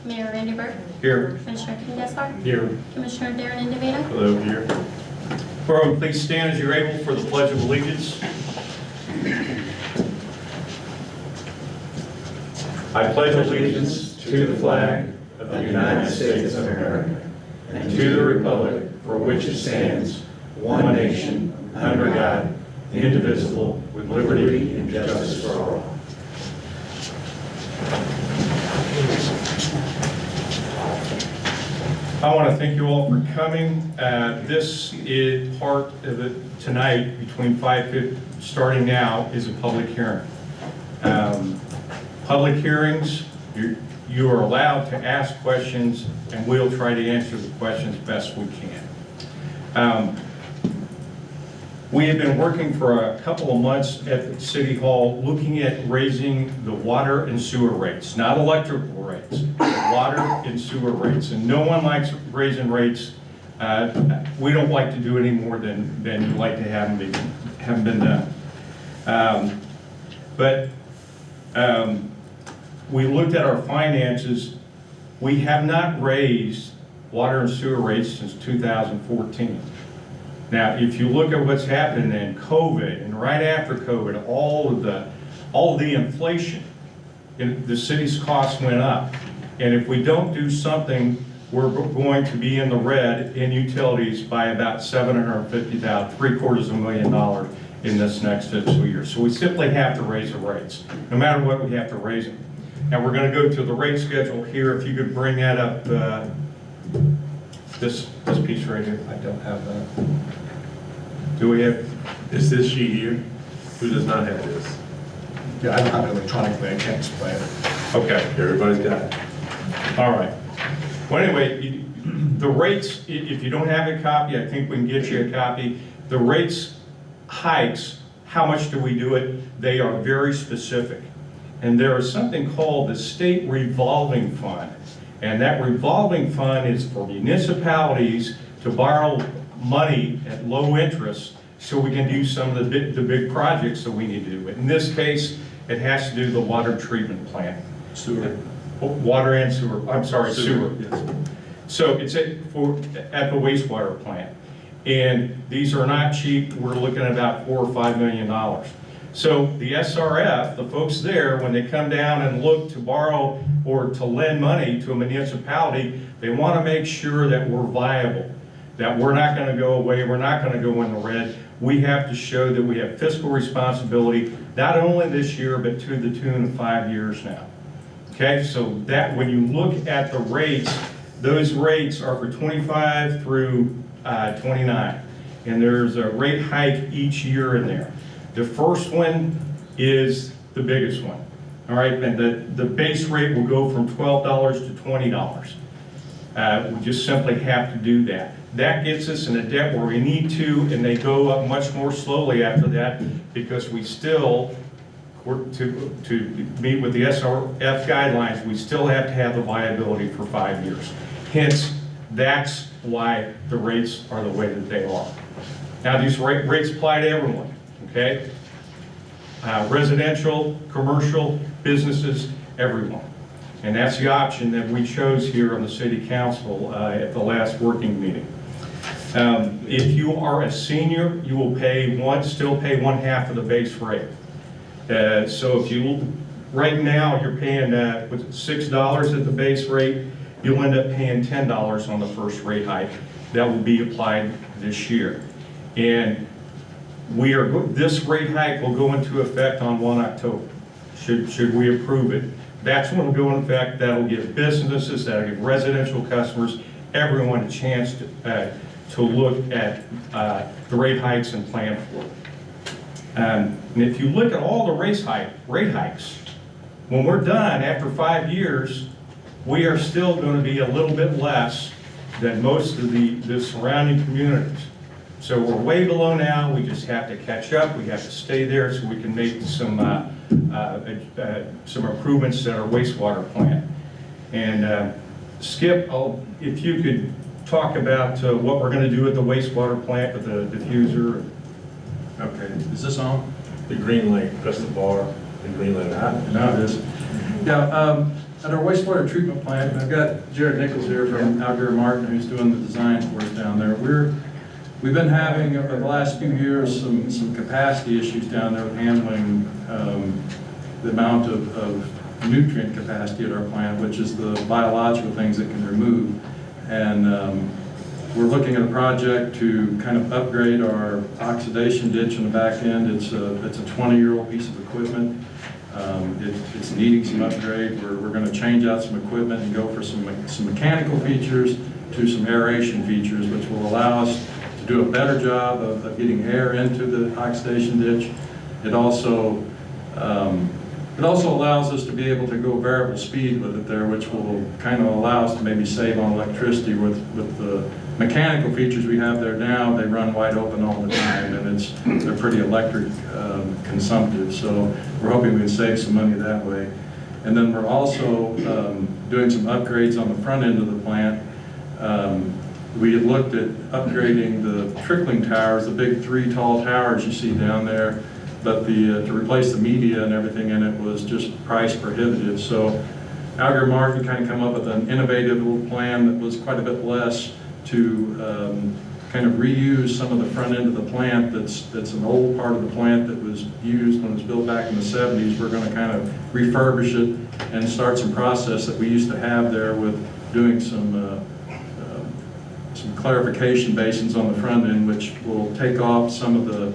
Mayor Randy Burke. Here. Commissioner King Gaspar. Here. Commissioner Darren Indovino. Hello, here. Borough, please stand as you're able for the Pledge of Allegiance. I pledge allegiance to the flag of the United States of America and to the republic for which it stands, one nation, under God, indivisible, with liberty and justice for all. I want to thank you all for coming. This is part of it tonight between 5:50, starting now, is a public hearing. Public hearings, you are allowed to ask questions, and we'll try to answer the questions best we can. We have been working for a couple of months at the City Hall looking at raising the water and sewer rates, not electrical rates, water and sewer rates. And no one likes raising rates. We don't like to do any more than you like to have them been done. We looked at our finances. We have not raised water and sewer rates since 2014. Now, if you look at what's happened in COVID and right after COVID, all of the inflation, the city's costs went up. And if we don't do something, we're going to be in the red in utilities by about $750,000, $750,000 in this next fiscal year. So we simply have to raise the rates. No matter what, we have to raise them. Now we're going to go to the rate schedule here. If you could bring that up, this piece right here. I don't have that. Do we have? Is this sheet here? Who does not have this? Yeah, I don't have it electronically, I can't display it. Okay. Everybody's got it. All right. Well, anyway, the rates, if you don't have a copy, I think we can get you a copy. The rates hikes, how much do we do it? They are very specific. And there is something called the State Revolving Fund. And that revolving fund is for municipalities to borrow money at low interest so we can do some of the big projects that we need to do. In this case, it has to do the water treatment plant. Sewer. Water and sewer, I'm sorry, sewer. Yes. So it's at the wastewater plant. And these are not cheap. We're looking at about $4 or $5 million. So the SRF, the folks there, when they come down and look to borrow or to lend money to a municipality, they want to make sure that we're viable, that we're not going to go away, we're not going to go in the red. We have to show that we have fiscal responsibility, not only this year, but to the tune of 5 years now. Okay, so that when you look at the rates, those rates are for 25 through 29. And there's a rate hike each year in there. The first one is the biggest one. All right, and the base rate will go from $12 to $20. We just simply have to do that. That gets us in a debt where we need to, and they go up much more slowly after that because we still, to meet with the SRF guidelines, we still have to have the viability for 5 years. Hence, that's why the rates are the way that they are. Now, these rates apply to everyone, okay? Residential, commercial, businesses, everyone. And that's the option that we chose here on the City Council at the last working meeting. If you are a senior, you will still pay 1/2 of the base rate. So if you, right now, you're paying $6 at the base rate, you'll end up paying $10 on the first rate hike. That will be applied this year. And this rate hike will go into effect on 1 October, should we approve it. That's when it'll go in effect. That'll give businesses, that'll give residential customers, everyone a chance to look at the rate hikes and plan for it. And if you look at all the rate hikes, when we're done after 5 years, we are still going to be a little bit less than most of the surrounding communities. So we're way below now. We just have to catch up. We have to stay there so we can make some improvements at our wastewater plant. And Skip, if you could talk about what we're going to do at the wastewater plant with the diffuser. Okay, is this on? The green light, press the bar, the green light. No, it is. Yeah, at our wastewater treatment plant, I've got Jared Nichols here from Alger Martin, who's doing the design for us down there. We've been having, over the last few years, some capacity issues down there with handling the amount of nutrient capacity at our plant, which is the biological things it can remove. And we're looking at a project to kind of upgrade our oxidation ditch in the back end. It's a 20-year-old piece of equipment. It's needing some upgrade. We're going to change out some equipment and go for some mechanical features to some aeration features, which will allow us to do a better job of getting air into the oxidation ditch. It also allows us to be able to go variable speed with it there, which will kind of allow us to maybe save on electricity with the mechanical features we have there now. They run wide open all the time, and they're pretty electric consumptive. So we're hoping we can save some money that way. And then we're also doing some upgrades on the front end of the plant. We had looked at upgrading the trickling towers, the big 3 tall towers you see down there, but to replace the media and everything in it was just price prohibitive. So Alger Martin kind of come up with an innovative little plan that was quite a bit less to kind of reuse some of the front end of the plant that's an old part of the plant that was used when it was built back in the 70s. We're going to kind of refurbish it and start some process that we used to have there with doing some clarification basins on the front end, which will take off some of the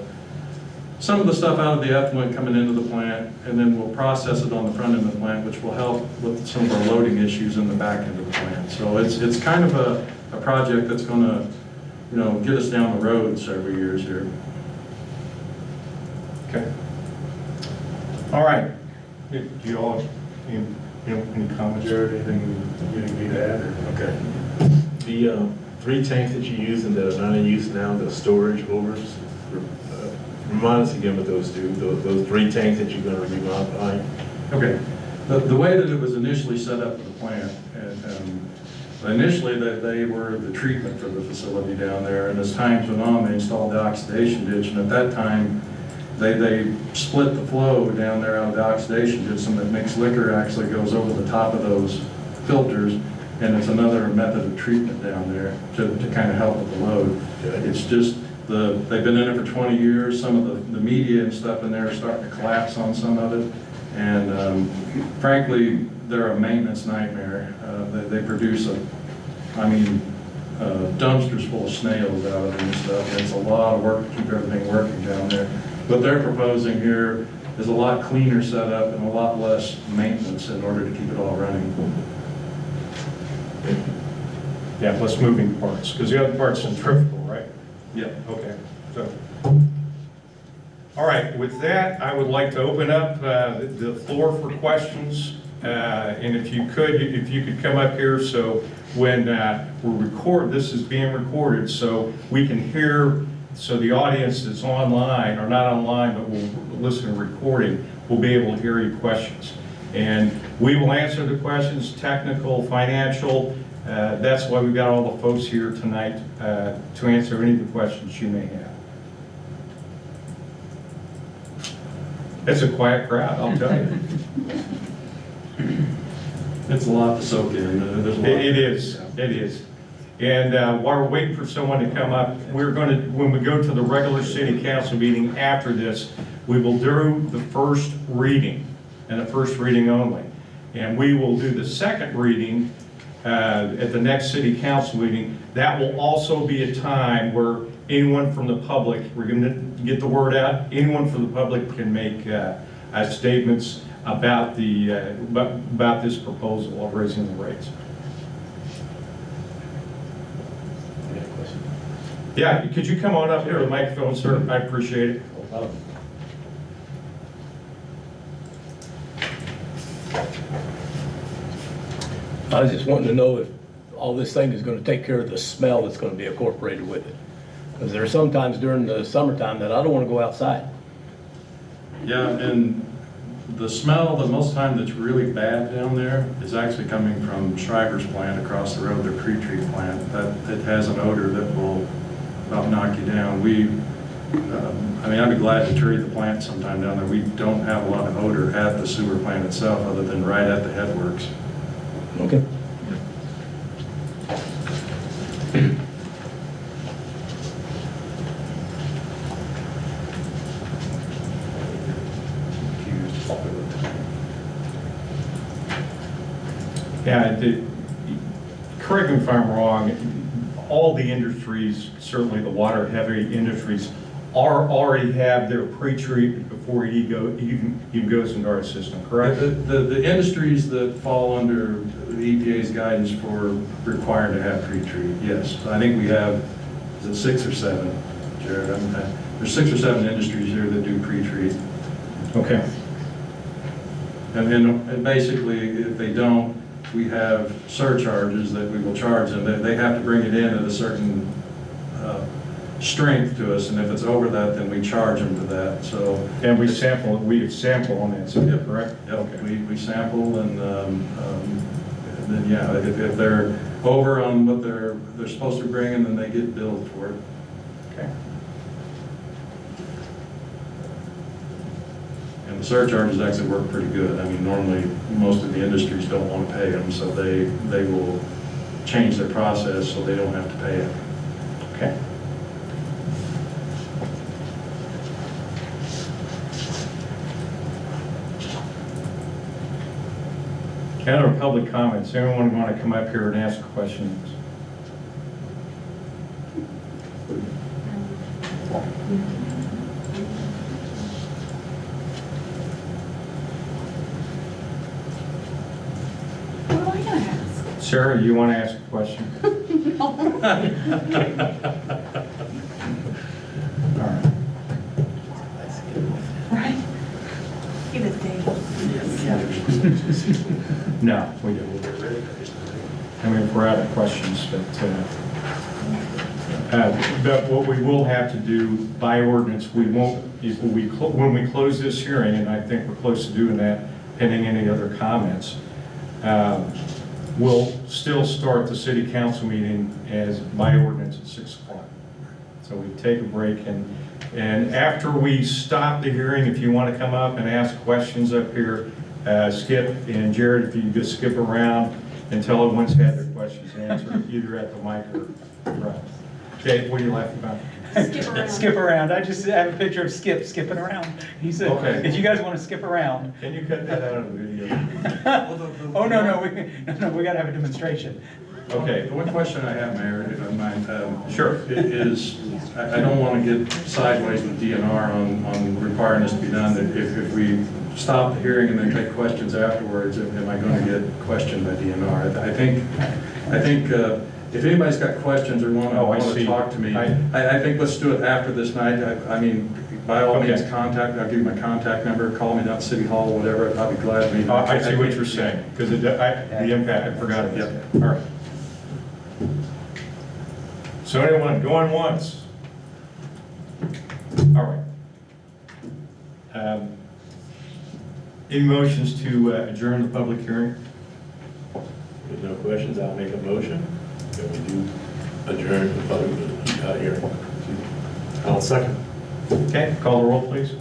stuff out of the effluent coming into the plant, and then we'll process it on the front end of the plant, which will help with some of our loading issues in the back end of the plant. So it's kind of a project that's going to, get us down the road several years here. Okay. All right. Do you all have any comments? Jared, anything you need to add? Okay. The 3 tanks that you're using that are not in use now, the storage overs, remind us again what those do, those 3 tanks that you're going to be modifying. Okay. The way that it was initially set up for the plant, initially they were the treatment for the facility down there, and as time went on, they installed the oxidation ditch, and at that time, they split the flow down there out of the oxidation ditch, and that mixed liquor actually goes over the top of those filters, and it's another method of treatment down there to kind of help with the load. It's just, they've been in it for 20 years, some of the media and stuff in there are starting to collapse on some of it, and frankly, they're a maintenance nightmare. They produce dumpsters full of snails out of them and stuff, and it's a lot of work to keep everything working down there. What they're proposing here is a lot cleaner setup and a lot less maintenance in order to keep it all running. Yeah, less moving parts, because the other part's centrifugal, right? Yeah. Okay. So, all right, with that, I would like to open up the floor for questions. And if you could come up here, so when this is being recorded, so we can hear, so the audience that's online, or not online, but will listen to recording, will be able to hear your questions. And we will answer the questions, technical, financial. That's why we've got all the folks here tonight to answer any of the questions you may have. It's a quiet crowd, I'll tell you. It's a lot to soak in. There's a lot. It is. And while we're waiting for someone to come up, we're going to, when we go to the regular city council meeting after this, we will do the first reading, and the first reading only. And we will do the second reading at the next city council meeting. That will also be a time where anyone from the public, we're going to get the word out, anyone from the public can make statements about this proposal of raising the rates. Yeah, could you come on up here to the microphone, sir? I appreciate it. I was just wanting to know if all this thing is going to take care of the smell that's going to be incorporated with it. Because there are some times during the summertime that I don't want to go outside. Yeah, and the smell, the most time that's really bad down there is actually coming from Shriver's plant across the road, their pre-treat plant. It has an odor that will about knock you down. I'd be glad to treat the plant sometime down there. We don't have a lot of odor at the sewer plant itself other than right at the headworks. Okay. Yeah, correct me if I'm wrong, all the industries, certainly the water-heavy industries, already have their pre-treatment before he even goes into our system, correct? The industries that fall under the EPA's guidance for required to have pre-treat, yes. I think we have, is it 6 or 7, Jared? There's 6 or 7 industries here that do pre-treat. Okay. And basically, if they don't, we have surcharges that we will charge them. They have to bring it in at a certain strength to us, and if it's over that, then we charge them for that, so. And we sample on that, so, Yep. correct? Yep, Okay. we sample and then, yeah, if they're over on what they're supposed to bring in, then they get billed for it. Okay. And the surcharges actually work pretty good. I mean, normally, most of the industries don't want to pay them, so they will change their process so they don't have to pay it. Okay. Other public comments, anyone want to come up here and ask questions? What am I gonna ask? Sarah, you want to ask a question? All right. Right? Give it Dave. No, we don't. I mean, if we're out of questions, but what we will have to do by ordinance, we won't, when we close this hearing, and I think we're close to doing that, pending any other comments, we'll still start the city council meeting as by ordinance at 6 o'clock. So we take a break, and after we stop the hearing, if you want to come up and ask questions up here, Skip and Jared, if you could just skip around until everyone's had their questions answered, either at the mic or front. Okay, what are you laughing about? Skip around. Skip around. I just have a picture of Skip skipping around. He said, Okay. if you guys want to skip around. Can you cut that out of the video? Oh, no, we got to have a demonstration. Okay. The one question I have, Mayor, if I might, Sure. is I don't want to get sideways with DNR on requiring this to be done. If we stop the hearing and then take questions afterwards, am I going to get questioned by DNR? I think if anybody's got questions or want Oh, I to see. talk to me, I think let's do it after this night. I mean, by all means, Okay. contact. I'll give you my contact number. Call me down at City Hall, whatever. I'll be glad to meet you. I see what you're saying, because the impact, I forgot about that. All right. So anyone, going once? All right. Any motions to adjourn the public hearing? With no questions, I'll make a motion that we do adjourn the public hearing. I'll second. Okay, call the roll, please.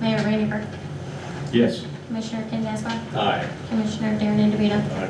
Mayor Raineyberg, Yes. Commissioner Ken Gasbar, Aye. Commissioner Darren DeVito, Aye.